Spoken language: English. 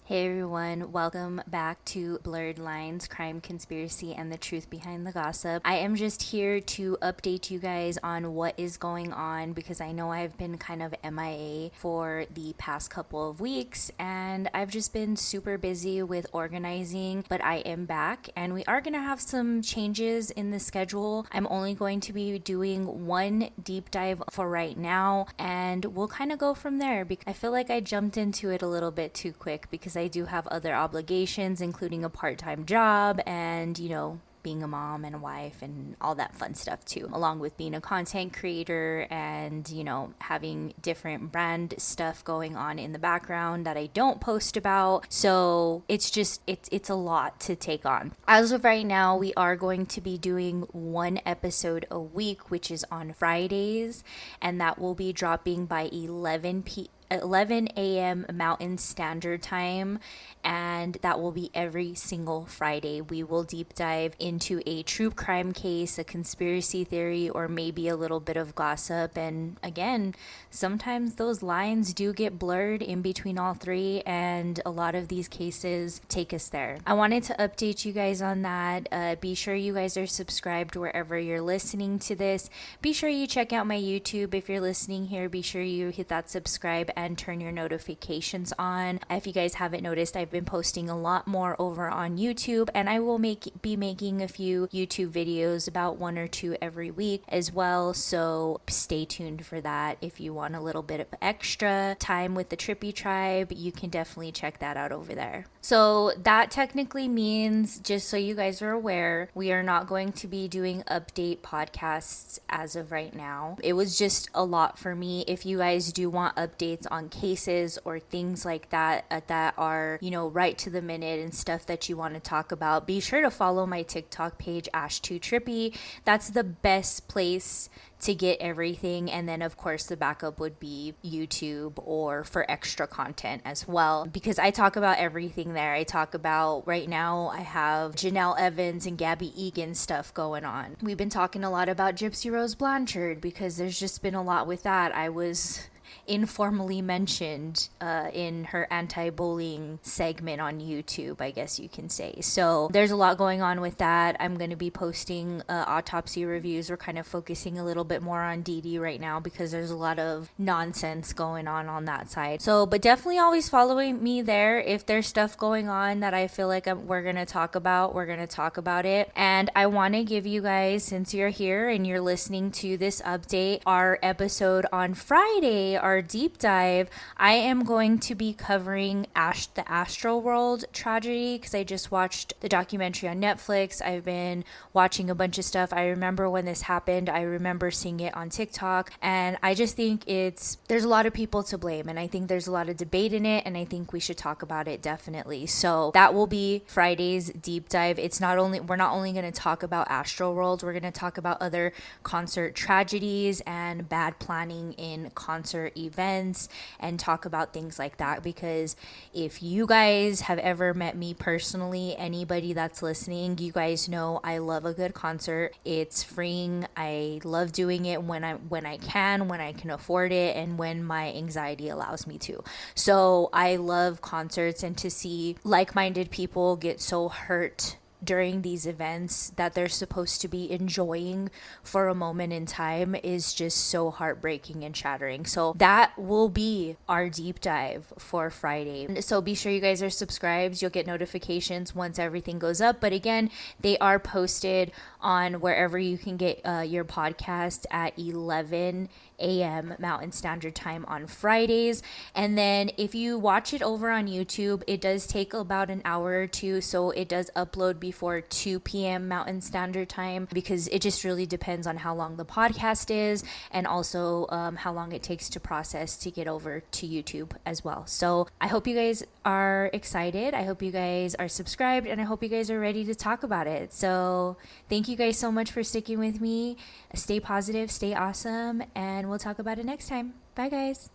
Hey everyone, welcome back to Blurred Lines, Crime, Conspiracy, and the Truth Behind the Gossip. I am just here to update you guys on what is going on because I know I've been kind of MIA for the past couple of weeks and I've just been super busy with organizing, but I am back and we are going to have some changes in the schedule. I'm only going to be doing one deep dive for right now and we'll kind of go from there because I feel like I jumped into it a little bit too quick because I do have other obligations, including a part-time job and, being a mom and a wife and all that fun stuff too, along with being a content creator and, having different brand stuff going on in the background that I don't post about. So it's a lot to take on. As of right now, we are going to be doing one episode a week, which is on Fridays, and that will be dropping by 11 a.m. Mountain Standard Time, and that will be every single Friday. We will deep dive into a true crime case, a conspiracy theory, or maybe a little bit of gossip. And again, sometimes those lines do get blurred in between all three, and a lot of these cases take us there. I wanted to update you guys on that. Be sure you guys are subscribed wherever you're listening to this. Be sure you check out my YouTube if you're listening here. Be sure you hit that subscribe and turn your notifications on. If you guys haven't noticed, I've been posting a lot more over on YouTube, and I will be making a few YouTube videos, about one or two every week as well, so stay tuned for that. If you want a little bit of extra time with the Trippy tribe, you can definitely check that out over there. So that technically means, just so you guys are aware, we are not going to be doing update podcasts as of right now. It was just a lot for me. If you guys do want updates on cases or things like that that are, right to the minute and stuff that you want to talk about, be sure to follow my TikTok page, Ashtootrippy. That's the best place to get everything. And then of course the backup would be YouTube or for extra content as well, because I talk about everything there. I talk about, right now I have Janelle Evans and Gabby Egan stuff going on. We've been talking a lot about Gypsy Rose Blanchard because there's just been a lot with that. I was informally mentioned in her anti-bullying segment on YouTube, I guess you can say. So there's a lot going on with that. I'm going to be posting autopsy reviews. We're kind of focusing a little bit more on Dee Dee right now because there's a lot of nonsense going on that side. So, but definitely always following me there. If there's stuff going on that I feel like we're going to talk about, we're going to talk about it. And I want to give you guys, since you're here and you're listening to this update, our episode on Friday, our deep dive, I am going to be covering the Astroworld tragedy because I just watched the documentary on Netflix. I've been watching a bunch of stuff. I remember when this happened. I remember seeing it on TikTok, and I just think there's a lot of people to blame, and I think there's a lot of debate in it, and I think we should talk about it definitely. So that will be Friday's deep dive. We're not only going to talk about Astroworld, we're going to talk about other concert tragedies and bad planning in concert events and talk about things like that, because if you guys have ever met me personally, anybody that's listening, you guys know I love a good concert. It's freeing. I love doing it when I can afford it, and when my anxiety allows me to. So I love concerts, and to see like-minded people get so hurt during these events that they're supposed to be enjoying for a moment in time is just so heartbreaking and shattering. So that will be our deep dive for Friday. So be sure you guys are subscribed. You'll get notifications once everything goes up. But again, they are posted on wherever you can get your podcast at 11 a.m. Mountain Standard Time on Fridays. And then if you watch it over on YouTube, it does take about an hour or two. So it does upload before 2 p.m. Mountain Standard Time, because it just really depends on how long the podcast is, and also how long it takes to process to get over to YouTube as well. So I hope you guys are excited. I hope you guys are subscribed, and I hope you guys are ready to talk about it. So thank you guys so much for sticking with me. Stay positive, stay awesome, and we'll talk about it next time. Bye, guys.